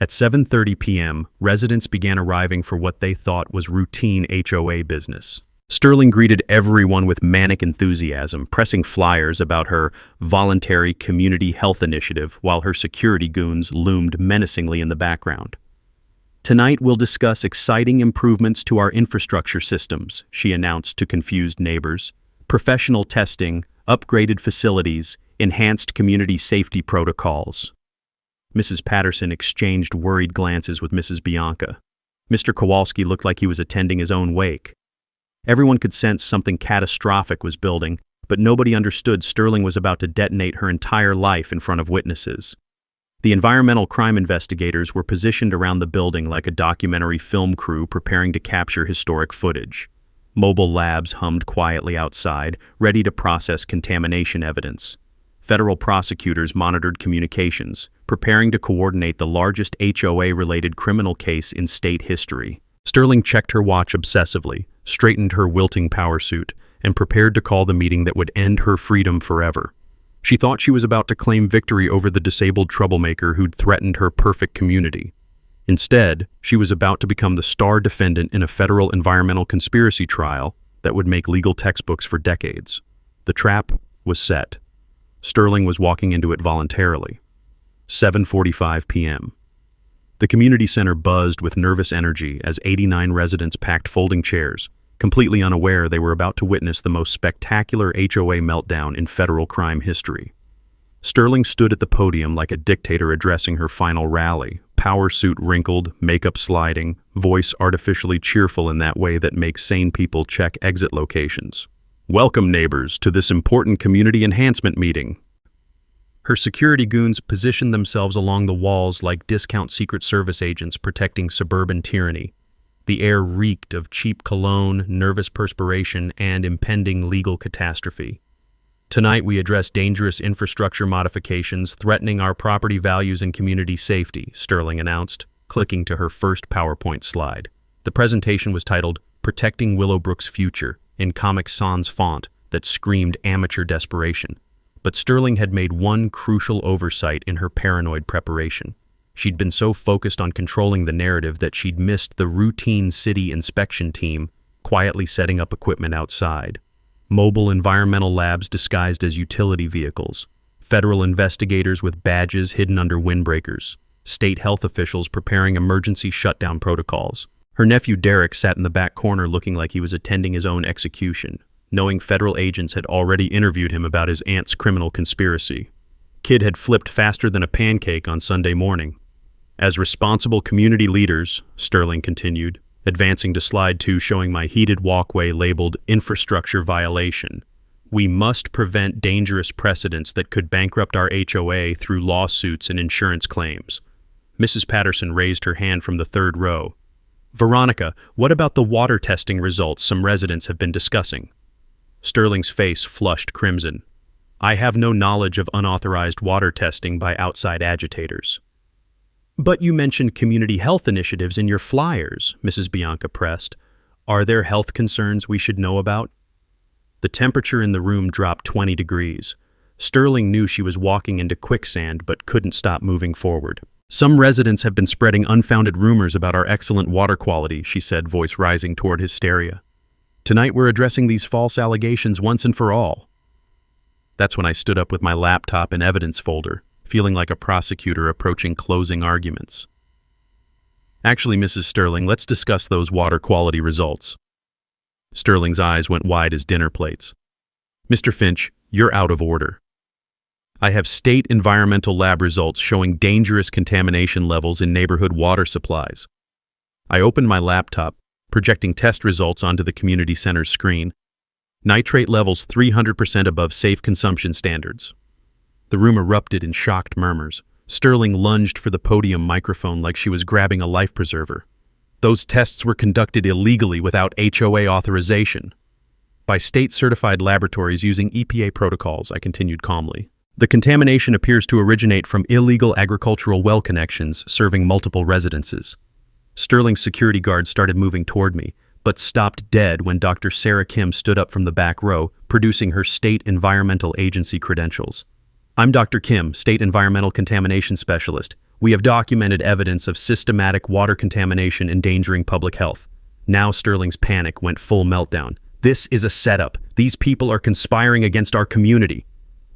Speaker 2: At 7:30 p.m., residents began arriving for what they thought was routine HOA business. Sterling greeted everyone with manic enthusiasm, pressing flyers about her voluntary community health initiative while her security goons loomed menacingly in the background. "Tonight we'll discuss exciting improvements to our infrastructure systems," she announced to confused neighbors. "Professional testing, upgraded facilities, enhanced community safety protocols." Mrs. Patterson exchanged worried glances with Mrs. Bianca. Mr. Kowalski looked like he was attending his own wake. Everyone could sense something catastrophic was building, but nobody understood Sterling was about to detonate her entire life in front of witnesses. The environmental crime investigators were positioned around the building like a documentary film crew preparing to capture historic footage. Mobile labs hummed quietly outside, ready to process contamination evidence. Federal prosecutors monitored communications, preparing to coordinate the largest HOA-related criminal case in state history. Sterling checked her watch obsessively, straightened her wilting power suit, and prepared to call the meeting that would end her freedom forever. She thought she was about to claim victory over the disabled troublemaker who'd threatened her perfect community. Instead, she was about to become the star defendant in a federal environmental conspiracy trial that would make legal textbooks for decades. The trap was set. Sterling was walking into it voluntarily. 7:45 p.m. The community center buzzed with nervous energy as 89 residents packed folding chairs, completely unaware they were about to witness the most spectacular HOA meltdown in federal crime history. Sterling stood at the podium like a dictator addressing her final rally, power suit wrinkled, makeup sliding, voice artificially cheerful in that way that makes sane people check exit locations. "Welcome, neighbors, to this important community enhancement meeting." Her security goons positioned themselves along the walls like discount Secret Service agents protecting suburban tyranny. The air reeked of cheap cologne, nervous perspiration, and impending legal catastrophe. "Tonight we address dangerous infrastructure modifications threatening our property values and community safety," Sterling announced, clicking to her first PowerPoint slide. The presentation was titled "Protecting Willowbrook's Future" in Comic Sans font that screamed amateur desperation. But Sterling had made one crucial oversight in her paranoid preparation. She'd been so focused on controlling the narrative that she'd missed the routine city inspection team quietly setting up equipment outside. Mobile environmental labs disguised as utility vehicles, federal investigators with badges hidden under windbreakers, state health officials preparing emergency shutdown protocols. Her nephew Derek sat in the back corner looking like he was attending his own execution, knowing federal agents had already interviewed him about his aunt's criminal conspiracy. Kid had flipped faster than a pancake on Sunday morning. As responsible community leaders, Sterling continued, advancing to slide 2 showing my heated walkway labeled infrastructure violation, we must prevent dangerous precedents that could bankrupt our HOA through lawsuits and insurance claims. Mrs. Patterson raised her hand from the third row. Veronica, what about the water testing results some residents have been discussing? Sterling's face flushed crimson. I have no knowledge of unauthorized water testing by outside agitators. But you mentioned community health initiatives in your flyers, Mrs. Bianca pressed. Are there health concerns we should know about? The temperature in the room dropped 20 degrees. Sterling knew she was walking into quicksand but couldn't stop moving forward. Some residents have been spreading unfounded rumors about our excellent water quality, she said, voice rising toward hysteria. Tonight we're addressing these false allegations once and for all. That's when I stood up with my laptop and evidence folder, feeling like a prosecutor approaching closing arguments. Actually, Mrs. Sterling, let's discuss those water quality results. Sterling's eyes went wide as dinner plates. Mr. Finch, you're out of order. I have state environmental lab results showing dangerous contamination levels in neighborhood water supplies. I opened my laptop, projecting test results onto the community center's screen. Nitrate levels 300% above safe consumption standards. The room erupted in shocked murmurs. Sterling lunged for the podium microphone like she was grabbing a life preserver. Those tests were conducted illegally without HOA authorization. By state-certified laboratories using EPA protocols, I continued calmly. The contamination appears to originate from illegal agricultural well connections serving multiple residences. Sterling's security guard started moving toward me, but stopped dead when Dr. Sarah Kim stood up from the back row, producing her state environmental agency credentials. I'm Dr. Kim, State Environmental Contamination Specialist. We have documented evidence of systematic water contamination endangering public health. Now Sterling's panic went full meltdown. This is a setup. These people are conspiring against our community.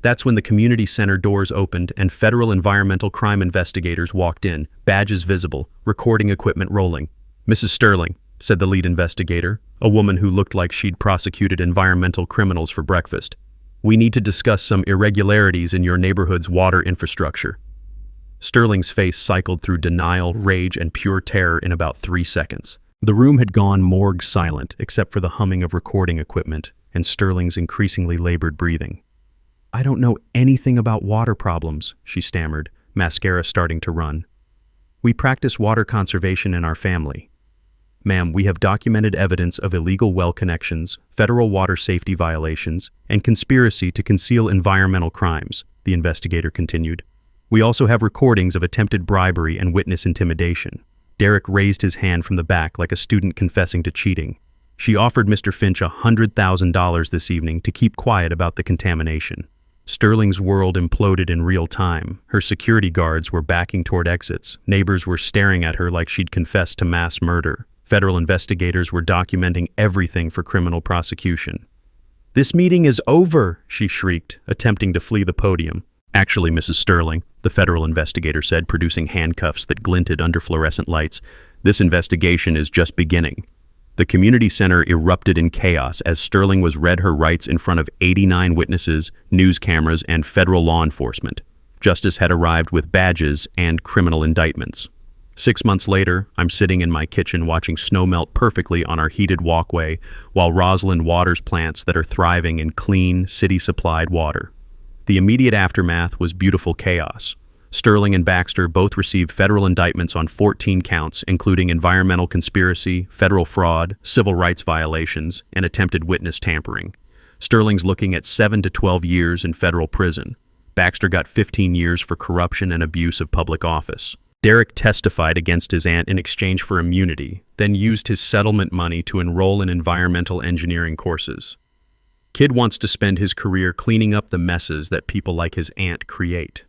Speaker 2: That's when the community center doors opened and federal environmental crime investigators walked in, badges visible, recording equipment rolling. Mrs. Sterling, said the lead investigator, a woman who looked like she'd prosecuted environmental criminals for breakfast. We need to discuss some irregularities in your neighborhood's water infrastructure. Sterling's face cycled through denial, rage, and pure terror in about 3 seconds. The room had gone morgue silent, except for the humming of recording equipment and Sterling's increasingly labored breathing. I don't know anything about water problems, she stammered, mascara starting to run. We practice water conservation in our family. Ma'am, we have documented evidence of illegal well connections, federal water safety violations, and conspiracy to conceal environmental crimes, the investigator continued. We also have recordings of attempted bribery and witness intimidation. Derek raised his hand from the back like a student confessing to cheating. She offered Mr. Finch $100,000 this evening to keep quiet about the contamination. Sterling's world imploded in real time. Her security guards were backing toward exits. Neighbors were staring at her like she'd confessed to mass murder. Federal investigators were documenting everything for criminal prosecution. This meeting is over, she shrieked, attempting to flee the podium. Actually, Mrs. Sterling, the federal investigator said, producing handcuffs that glinted under fluorescent lights, this investigation is just beginning. The community center erupted in chaos as Sterling was read her rights in front of 89 witnesses, news cameras, and federal law enforcement. Justice had arrived with badges and criminal indictments. 6 months later, I'm sitting in my kitchen watching snow melt perfectly on our heated walkway while Rosalind waters plants that are thriving in clean, city-supplied water. The immediate aftermath was beautiful chaos. Sterling and Baxter both received federal indictments on 14 counts, including environmental conspiracy, federal fraud, civil rights violations, and attempted witness tampering. Sterling's looking at 7 to 12 years in federal prison. Baxter got 15 years for corruption and abuse of public office. Derek testified against his aunt in exchange for immunity, then used his settlement money to enroll in environmental engineering courses. Kid wants to spend his career cleaning up the messes that people like his aunt create.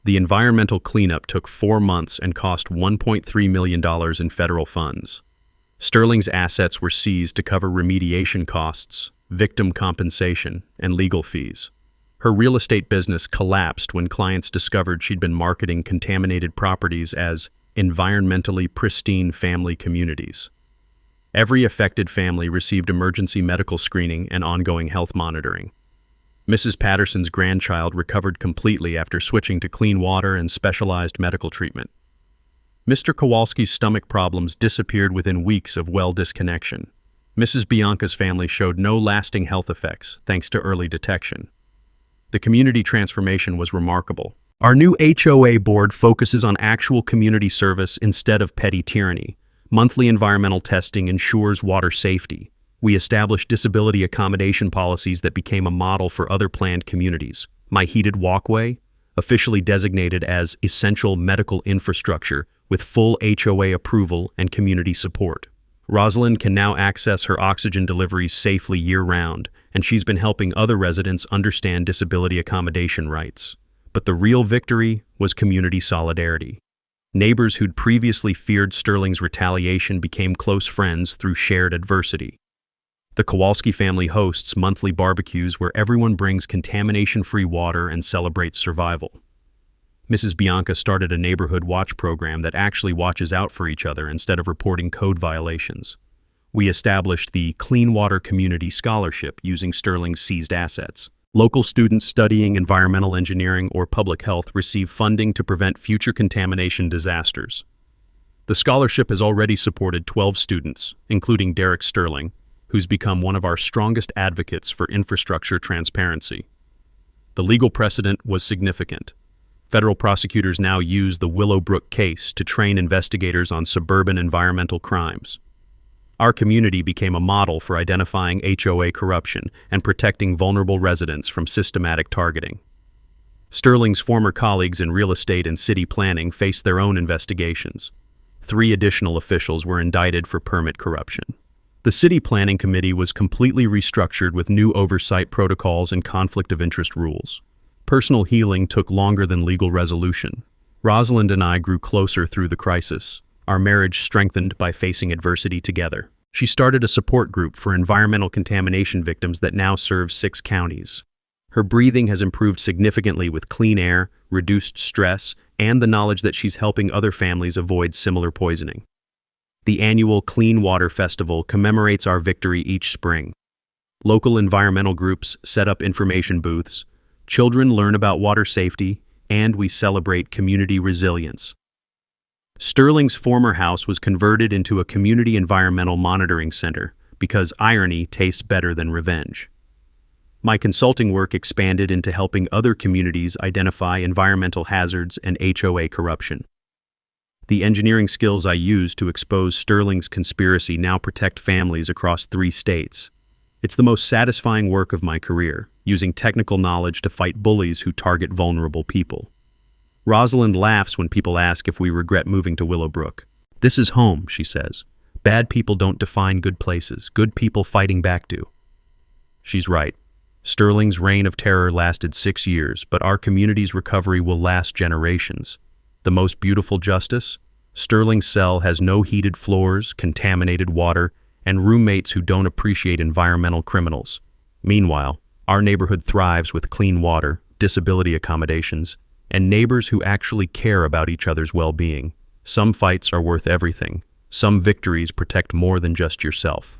Speaker 2: The environmental cleanup took 4 months and cost $1.3 million in federal funds. Sterling's assets were seized to cover remediation costs, victim compensation, and legal fees. Her real estate business collapsed when clients discovered she'd been marketing contaminated properties as environmentally pristine family communities. Every affected family received emergency medical screening and ongoing health monitoring. Mrs. Patterson's grandchild recovered completely after switching to clean water and specialized medical treatment. Mr. Kowalski's stomach problems disappeared within weeks of well disconnection. Mrs. Bianca's family showed no lasting health effects thanks to early detection. The community transformation was remarkable. Our new HOA board focuses on actual community service instead of petty tyranny. Monthly environmental testing ensures water safety. We established disability accommodation policies that became a model for other planned communities. My heated walkway, officially designated as essential medical infrastructure with full HOA approval and community support. Rosalind can now access her oxygen deliveries safely year-round, and she's been helping other residents understand disability accommodation rights. But the real victory was community solidarity. Neighbors who'd previously feared Sterling's retaliation became close friends through shared adversity. The Kowalski family hosts monthly barbecues where everyone brings contamination-free water and celebrates survival. Mrs. Bianca started a neighborhood watch program that actually watches out for each other instead of reporting code violations. We established the Clean Water Community Scholarship using Sterling's seized assets. Local students studying environmental engineering or public health receive funding to prevent future contamination disasters. The scholarship has already supported 12 students, including Derek Sterling, who's become one of our strongest advocates for infrastructure transparency. The legal precedent was significant. Federal prosecutors now use the Willowbrook case to train investigators on suburban environmental crimes. Our community became a model for identifying HOA corruption and protecting vulnerable residents from systematic targeting. Sterling's former colleagues in real estate and city planning faced their own investigations. 3 additional officials were indicted for permit corruption. The City Planning Committee was completely restructured with new oversight protocols and conflict of interest rules. Personal healing took longer than legal resolution. Rosalind and I grew closer through the crisis, our marriage strengthened by facing adversity together. She started a support group for environmental contamination victims that now serves 6 counties. Her breathing has improved significantly with clean air, reduced stress, and the knowledge that she's helping other families avoid similar poisoning. The annual Clean Water Festival commemorates our victory each spring. Local environmental groups set up information booths, children learn about water safety, and we celebrate community resilience. Sterling's former house was converted into a community environmental monitoring center because irony tastes better than revenge. My consulting work expanded into helping other communities identify environmental hazards and HOA corruption. The engineering skills I used to expose Sterling's conspiracy now protect families across 3 states. It's the most satisfying work of my career, using technical knowledge to fight bullies who target vulnerable people. Rosalind laughs when people ask if we regret moving to Willowbrook. "This is home," she says. "Bad people don't define good places. Good people fighting back do." She's right. Sterling's reign of terror lasted 6 years, but our community's recovery will last generations. The most beautiful justice? Sterling's cell has no heated floors, contaminated water, and roommates who don't appreciate environmental criminals. Meanwhile, our neighborhood thrives with clean water, disability accommodations, and neighbors who actually care about each other's well-being. Some fights are worth everything. Some victories protect more than just yourself.